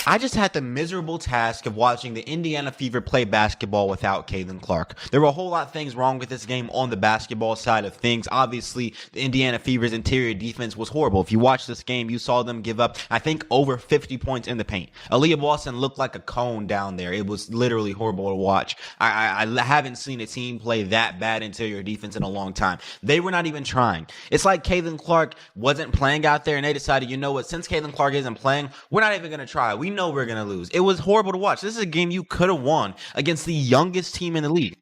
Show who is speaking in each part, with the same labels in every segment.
Speaker 1: I just had the miserable task of watching the Indiana Fever play basketball without Caitlin Clark. There were a whole lot of things wrong with this game on the basketball side of things. Obviously, the Indiana Fever's interior defense was horrible. If you watched this game, you saw them give up, I think, over 50 points in the paint. Aaliyah Boston looked like a cone down there. It was literally horrible to watch. I haven't seen a team play that bad interior defense in a long time. They were not even trying. It's like Caitlin Clark wasn't playing out there, and they decided, you know what, since Caitlin Clark isn't playing, we're not even going to try. We know we're going to lose. It was horrible to watch. This is a game you could have won against the youngest team in the league.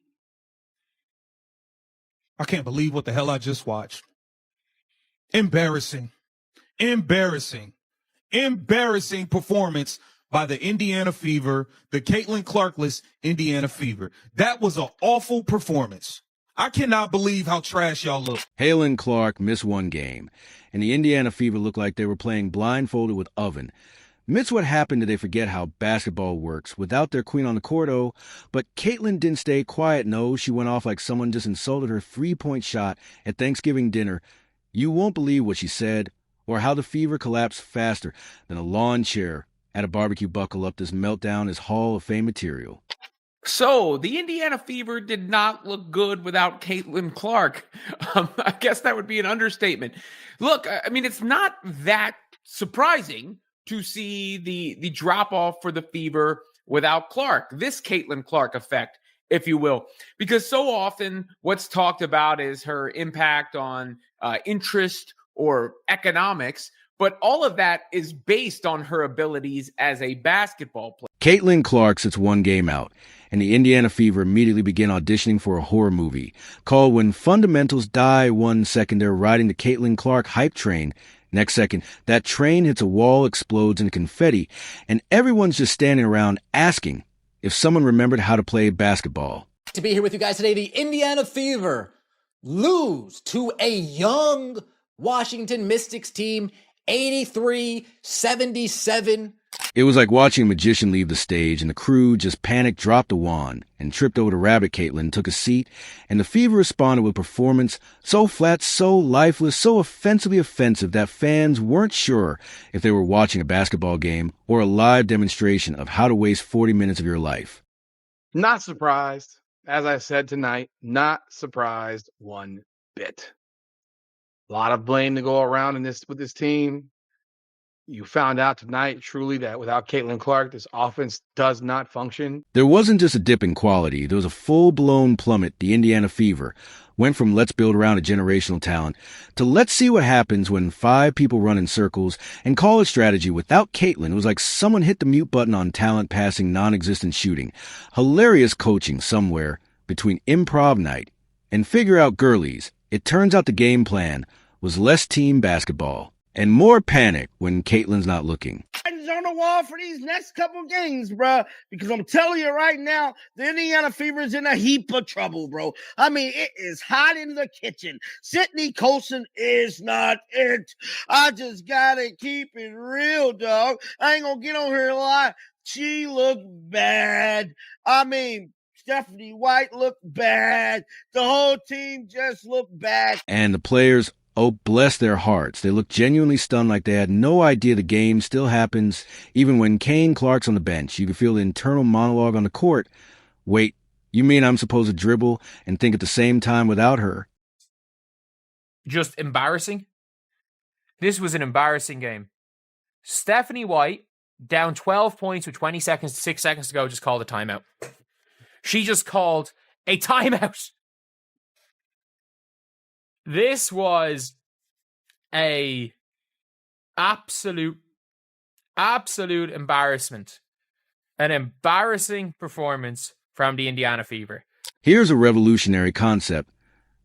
Speaker 2: I can't believe what the hell I just watched. Embarrassing performance by the Indiana Fever, the Caitlin Clarkless Indiana Fever. That was an awful performance. I cannot believe how trash y'all look.
Speaker 3: Hale and Clark missed one game, and the Indiana Fever looked like they were playing blindfolded with oven. Admits what happened did they forget how basketball works without their queen on the court, oh, but Caitlin didn't stay quiet, no. She went off like someone just insulted her three-point shot at Thanksgiving dinner. You won't believe what she said, or how the Fever collapsed faster than a lawn chair at a barbecue buckle-up. This meltdown is Hall of Fame material.
Speaker 4: So, the Indiana Fever did not look good without Caitlin Clark. I guess that would be an understatement. Look, I mean, it's not that surprising to see the drop-off for the Fever without Clark. This Caitlin Clark effect, if you will. Because so often what's talked about is her impact on interest or economics, but all of that is based on her abilities as a basketball player.
Speaker 3: Caitlin Clark sits one game out, and the Indiana Fever immediately begin auditioning for a horror movie called When Fundamentals Die. 1 second, they're riding the Caitlin Clark hype train. Next second, that train hits a wall, explodes into confetti, and everyone's just standing around asking if someone remembered how to play basketball.
Speaker 5: To be here with you guys today, the Indiana Fever lose to a young Washington Mystics team, 83-77.
Speaker 3: It was like watching a magician leave the stage, and the crew just panicked, dropped a wand, and tripped over the rabbit. Caitlin took a seat, and the Fever responded with a performance so flat, so lifeless, so offensively offensive that fans weren't sure if they were watching a basketball game or a live demonstration of how to waste 40 minutes of your life.
Speaker 6: Not surprised. As I said tonight, not surprised one bit. A lot of blame to go around with this team. You found out tonight, truly, that without Caitlin Clark, this offense does not function.
Speaker 3: There wasn't just a dip in quality. There was a full-blown plummet. The Indiana Fever went from let's build around a generational talent to let's see what happens when 5 people run in circles and call it strategy. Without Caitlin, it was like someone hit the mute button on talent passing, non-existent shooting. Hilarious coaching somewhere between improv night and figure out girlies. It turns out the game plan was less team basketball and more panic when Caitlin's not looking.
Speaker 7: Writing's on the wall for these next couple games, bro. Because I'm telling you right now, the Indiana Fever is in a heap of trouble, bro. I mean, it is hot in the kitchen. Sydney Colson is not it. I just gotta keep it real, dog. I ain't gonna get on here a lot. She looked bad. I mean, Stephanie White looked bad. The whole team just looked bad.
Speaker 3: And the players, oh, bless their hearts, they look genuinely stunned, like they had no idea the game still happens. Even when Kane Clark's on the bench, you can feel the internal monologue on the court. Wait, you mean I'm supposed to dribble and think at the same time without her?
Speaker 4: Just embarrassing. This was an embarrassing game. Stephanie White, down 12 points with 6 seconds to go, just called a timeout. She just called a timeout. This was a absolute embarrassment. An embarrassing performance from the Indiana Fever.
Speaker 3: Here's a revolutionary concept.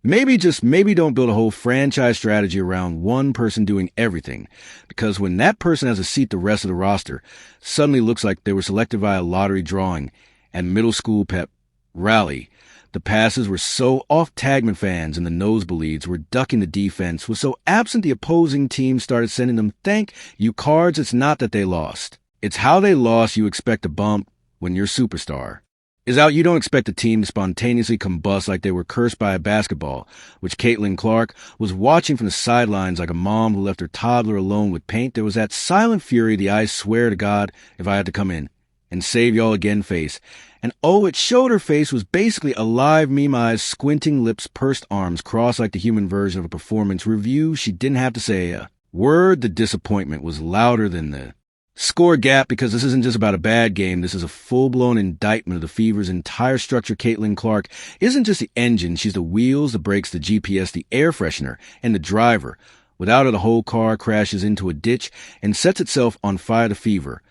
Speaker 3: Maybe, just maybe, don't build a whole franchise strategy around one person doing everything. Because when that person has a seat, the rest of the roster suddenly looks like they were selected via lottery drawing and middle school pep rally. The passes were so off, Tagman fans in the nosebleeds were ducking the defense, was so absent the opposing team started sending them thank you cards. It's not that they lost. It's how they lost you expect a bump when you're superstar. is out, you don't expect the team to spontaneously combust like they were cursed by a basketball, which Caitlin Clark was watching from the sidelines like a mom who left her toddler alone with paint. There was that silent fury, the I swear to God, if I had to come in and save y'all again face. And oh, it showed her face was basically a live meme eyes, squinting lips, pursed arms, crossed like the human version of a performance review. She didn't have to say a word. The disappointment was louder than the score gap, because this isn't just about a bad game. This is a full-blown indictment of the Fever's entire structure. Caitlin Clark isn't just the engine. She's the wheels, the brakes, the GPS, the air freshener, and the driver. Without her, the whole car crashes into a ditch and sets itself on fire. The Fever.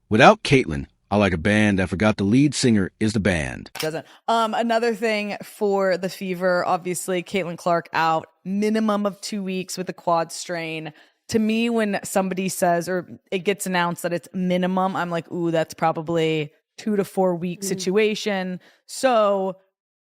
Speaker 3: Without Caitlin, I like a band. I forgot the lead singer is the band.
Speaker 8: Doesn't. Another thing for the Fever, obviously, Caitlin Clark out minimum of 2 weeks with a quad strain. To me, when somebody says, or it gets announced that it's minimum, I'm like, ooh, that's probably 2 to 4 week situation. So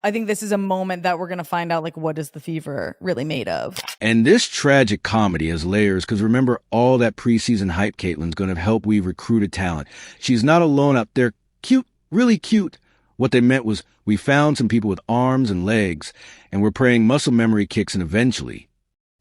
Speaker 8: I think this is a moment that we're going to find out, like, what is the Fever really made of?
Speaker 3: And this tragic comedy has layers, because remember, all that preseason hype Caitlin's going to help we've recruited talent. She's not alone out there. Cute, really cute. What they meant was we found some people with arms and legs, and we're praying muscle memory kicks in eventually.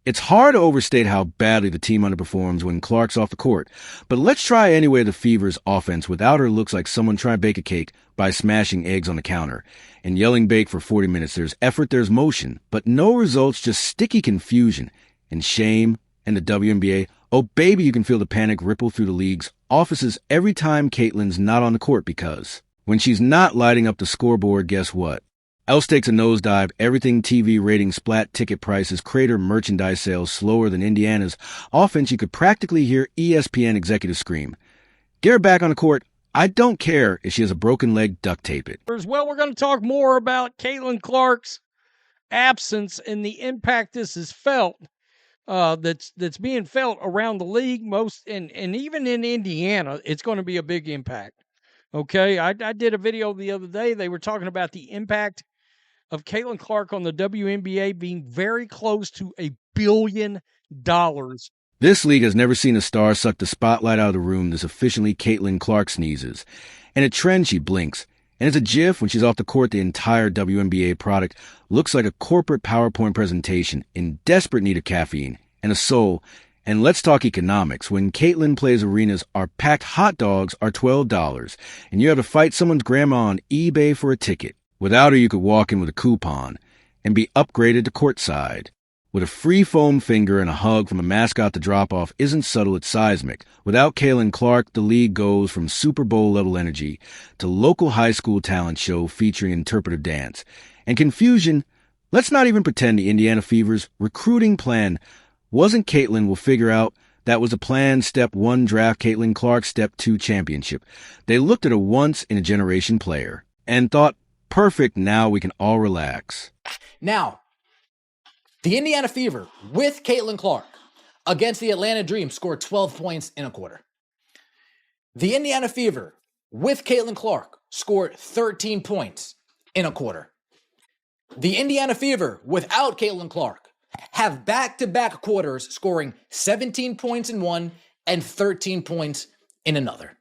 Speaker 3: It's hard to overstate how badly the team underperforms when Clark's off the court, but let's try anyway the Fever's offense without her looks like someone trying to bake a cake by smashing eggs on the counter and yelling bake for 40 minutes. There's effort, there's motion, but no results, just sticky confusion and shame. And the WNBA, oh baby, you can feel the panic ripple through the league's offices every time Caitlin's not on the court, because when she's not lighting up the scoreboard, guess what? Else takes a nosedive, everything TV ratings, splat ticket prices, crater merchandise sales slower than Indiana's offense. You could practically hear ESPN executives scream, "Get her back on the court. I don't care if she has a broken leg, duct tape it."
Speaker 9: Well, we're going to talk more about Caitlin Clark's absence and the impact this is felt, that's being felt around the league, and even in Indiana. It's going to be a big impact. Okay, I did a video the other day. They were talking about the impact of Caitlin Clark on the WNBA being very close to $1 billion.
Speaker 3: This league has never seen a star suck the spotlight out of the room this efficiently. Caitlin Clark sneezes, and a trend, she blinks. And as a GIF, when she's off the court, the entire WNBA product looks like a corporate PowerPoint presentation in desperate need of caffeine and a soul. And let's talk economics. When Caitlin plays, arenas are packed. Hot dogs are $12, and you have to fight someone's grandma on eBay for a ticket. Without her, you could walk in with a coupon and be upgraded to courtside. With a free foam finger and a hug from a mascot, the drop-off isn't subtle, it's seismic. Without Caitlin Clark, the league goes from Super Bowl-level energy to local high school talent show featuring interpretive dance. And confusion, let's not even pretend the Indiana Fever's recruiting plan wasn't Caitlin. We'll figure out that was a plan. Step 1, draft Caitlin Clark. Step 2, championship. They looked at a once-in-a-generation player and thought, perfect, now we can all relax.
Speaker 5: Now, the Indiana Fever with Caitlin Clark against the Atlanta Dream scored 12 points in a quarter. The Indiana Fever with Caitlin Clark scored 13 points in a quarter. The Indiana Fever without Caitlin Clark have back-to-back quarters scoring 17 points in one and 13 points in another.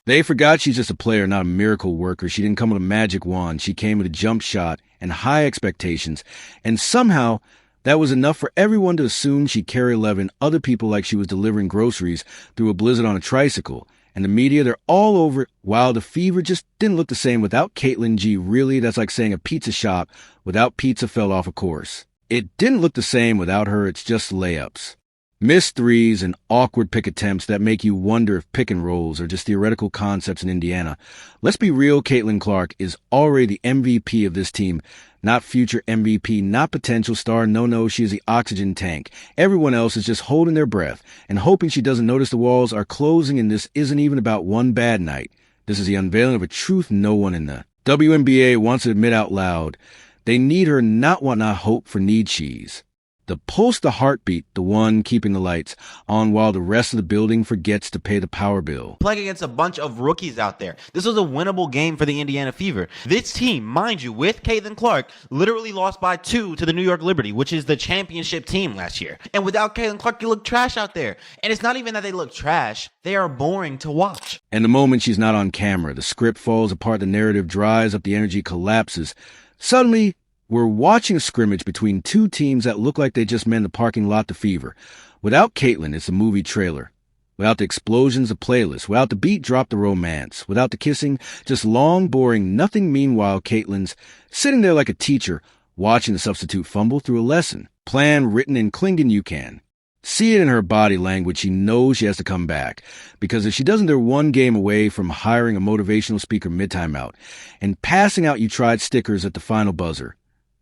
Speaker 3: They forgot she's just a player, not a miracle worker. She didn't come with a magic wand. She came with a jump shot and high expectations. And somehow, that was enough for everyone to assume she'd carry 11 other people like she was delivering groceries through a blizzard on a tricycle. And the media, they're all over it. Wow, the Fever just didn't look the same without Caitlin G. Really, that's like saying a pizza shop without pizza fell off a course. It didn't look the same without her. It's just layups. Missed threes and awkward pick attempts that make you wonder if pick and rolls are just theoretical concepts in Indiana. Let's be real, Caitlin Clark is already the MVP of this team. Not future MVP, not potential star. No, she is the oxygen tank. Everyone else is just holding their breath and hoping she doesn't notice the walls are closing, and this isn't even about one bad night. This is the unveiling of a truth no one in the WNBA wants to admit out loud. They need her, not hope for need cheese. The post the heartbeat, the one keeping the lights on while the rest of the building forgets to pay the power bill.
Speaker 1: Playing against a bunch of rookies out there. This was a winnable game for the Indiana Fever. This team, mind you, with Caitlin Clark, literally lost by 2 to the New York Liberty, which is the championship team last year. And without Caitlin Clark, you look trash out there. And it's not even that they look trash. They are boring to watch.
Speaker 3: And the moment she's not on camera, the script falls apart, the narrative dries up, the energy collapses. Suddenly, we're watching a scrimmage between two teams that look like they just met in the parking lot to Fever. Without Caitlin, it's a movie trailer. Without the explosions, a playlist. Without the beat, drop the romance. Without the kissing, just long, boring, nothing. Meanwhile, Caitlin's sitting there like a teacher, watching the substitute fumble through a lesson. Plan written in Klingon you can. See it in her body language. She knows she has to come back. Because if she doesn't, they're one game away from hiring a motivational speaker mid-timeout and passing out you tried stickers at the final buzzer.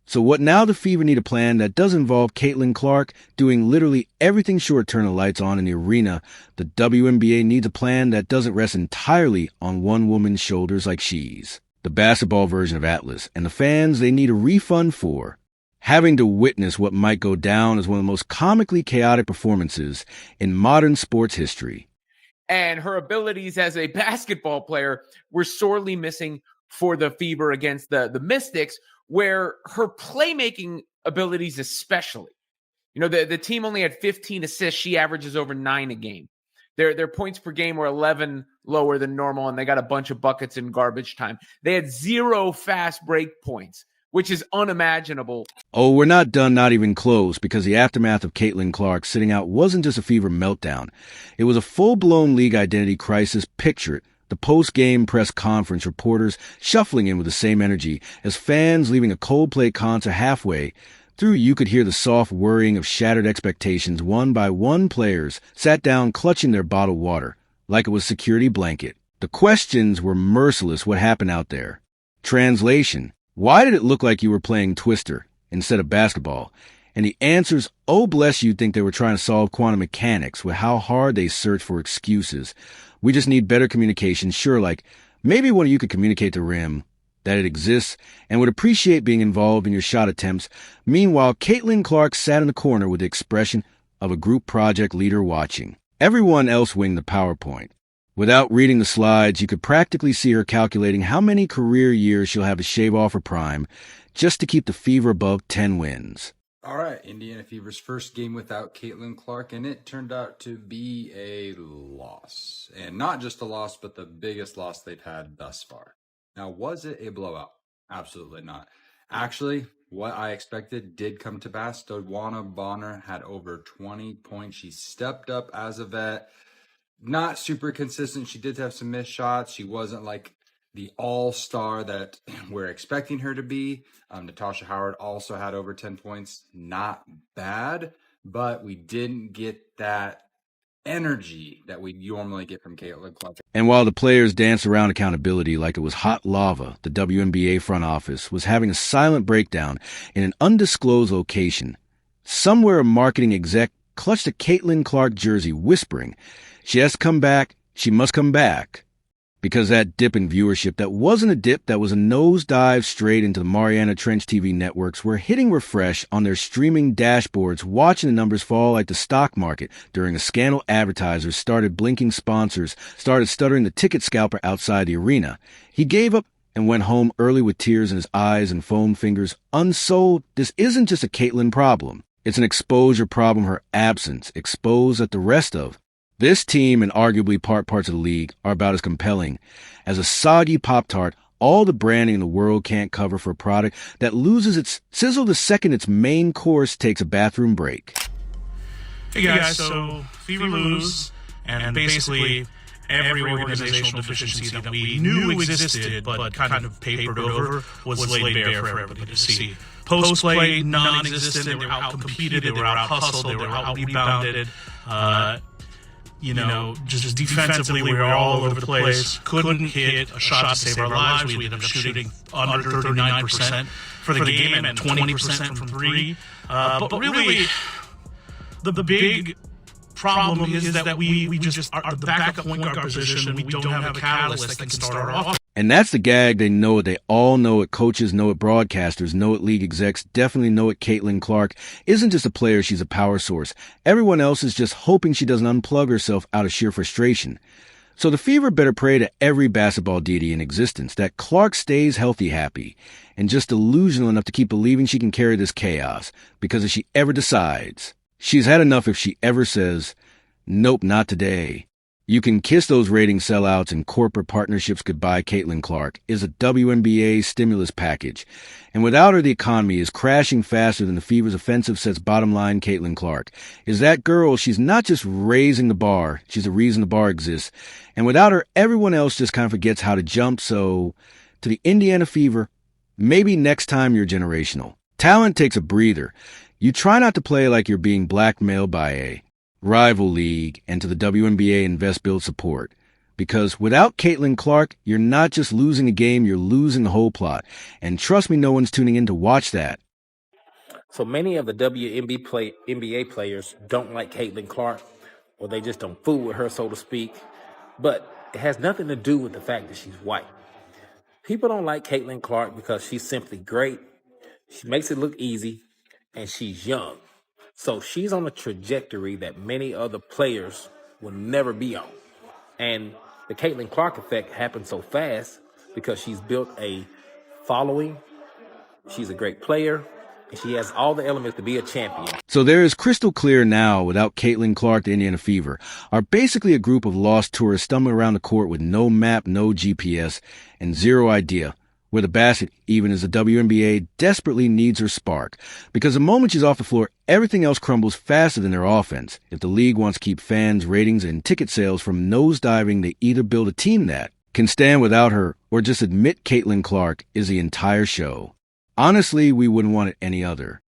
Speaker 3: So what now? The Fever need a plan that does involve Caitlin Clark doing literally everything short turn the lights on in the arena. The WNBA needs a plan that doesn't rest entirely on one woman's shoulders like she's the basketball version of Atlas. And the fans, they need a refund for having to witness what might go down as one of the most comically chaotic performances in modern sports history.
Speaker 4: And her abilities as a basketball player were sorely missing for the Fever against the Mystics, where her playmaking abilities especially. You know, the team only had 15 assists. She averages over 9 a game. Their points per game were 11 lower than normal, and they got a bunch of buckets in garbage time. They had 0 fast break points, which is unimaginable.
Speaker 3: Oh, we're not done, not even close, because the aftermath of Caitlin Clark sitting out wasn't just a Fever meltdown. It was a full-blown league identity crisis. Picture it. The post-game press conference, reporters shuffling in with the same energy as fans leaving a Coldplay concert halfway through. You could hear the soft whirring of shattered expectations. One by one, players sat down clutching their bottled water like it was a security blanket. The questions were merciless. What happened out there? Translation: why did it look like you were playing Twister instead of basketball? And the answers, oh bless you'd think they were trying to solve quantum mechanics with how hard they search for excuses. We just need better communication. Sure, like maybe one of you could communicate to Rim that it exists and would appreciate being involved in your shot attempts. Meanwhile, Caitlin Clark sat in the corner with the expression of a group project leader watching. Everyone else winged the PowerPoint. Without reading the slides, you could practically see her calculating how many career years she'll have to shave off her prime just to keep the Fever above 10 wins.
Speaker 10: All right, Indiana Fever's first game without Caitlin Clark, and it turned out to be a loss. And not just a loss, but the biggest loss they've had thus far. Now, was it a blowout? Absolutely not. Actually, what I expected did come to pass. Dodwana Bonner had over 20 points. She stepped up as a vet. Not super consistent. She did have some missed shots. She wasn't like the all-star that we're expecting her to be. Natasha Howard also had over 10 points. Not bad, but we didn't get that energy that we normally get from Caitlin Clark.
Speaker 3: And while the players danced around accountability like it was hot lava, the WNBA front office was having a silent breakdown in an undisclosed location. Somewhere a marketing exec clutched a Caitlin Clark jersey, whispering, "She has to come back. She must come back." Because that dip in viewership, that wasn't a dip, that was a nosedive straight into the Mariana Trench TV networks, were hitting refresh on their streaming dashboards, watching the numbers fall like the stock market during a scandal. Advertisers started blinking, sponsors started stuttering, the ticket scalper outside the arena. He gave up and went home early with tears in his eyes and foamed fingers. Unsold. This isn't just a Caitlin problem. It's an exposure problem, her absence, exposed that the rest of this team and arguably parts of the league are about as compelling as a soggy Pop-Tart all the branding in the world can't cover for a product that loses its sizzle the second its main course takes a bathroom break.
Speaker 11: Hey guys, so Fever lose, and basically every organizational deficiency that we knew existed but kind of papered over was laid bare for everybody to see. Post play, non-existent. They were out-competed, they were out-hustled, they were out-rebounded. Just defensively, we were all over the place. Couldn't hit a shot to save our lives. We ended up shooting under 39% for the game and 20% from three. But really, the big problem is that we just are the backup point guard position. We don't have a catalyst that can start off.
Speaker 3: And that's the gag. They know it. They all know it. Coaches know it. Broadcasters know it. League execs definitely know it. Caitlin Clark isn't just a player. She's a power source. Everyone else is just hoping she doesn't unplug herself out of sheer frustration. So the Fever better pray to every basketball deity in existence that Clark stays healthy, happy, and just delusional enough to keep believing she can carry this chaos. Because if she ever decides, she's had enough if she ever says, nope, not today. You can kiss those rating sellouts and corporate partnerships goodbye. Caitlin Clark is a WNBA stimulus package. And without her, the economy is crashing faster than the Fever's offensive, says bottom line Caitlin Clark. Is that girl, she's not just raising the bar, she's the reason the bar exists. And without her, everyone else just kind of forgets how to jump. So, to the Indiana Fever, maybe next time you're generational. Talent takes a breather. You try not to play like you're being blackmailed by a rival league and to the WNBA invest, build, support. Because without Caitlin Clark, you're not just losing a game, you're losing the whole plot. And trust me, no one's tuning in to watch that.
Speaker 12: So many of the WNBA players don't like Caitlin Clark, or they just don't fool with her, so to speak. But it has nothing to do with the fact that she's white. People don't like Caitlin Clark because she's simply great. She makes it look easy, and she's young. So she's on a trajectory that many other players will never be on. And the Caitlin Clark effect happened so fast because she's built a following. She's a great player, and she has all the elements to be a champion.
Speaker 3: So there is crystal clear now, without Caitlin Clark, the Indiana Fever are basically a group of lost tourists stumbling around the court with no map, no GPS, and zero idea where the basket, even as the WNBA desperately needs her spark. Because the moment she's off the floor, everything else crumbles faster than their offense. If the league wants to keep fans, ratings, and ticket sales from nosediving, they either build a team that can stand without her or just admit Caitlin Clark is the entire show. Honestly, we wouldn't want it any other.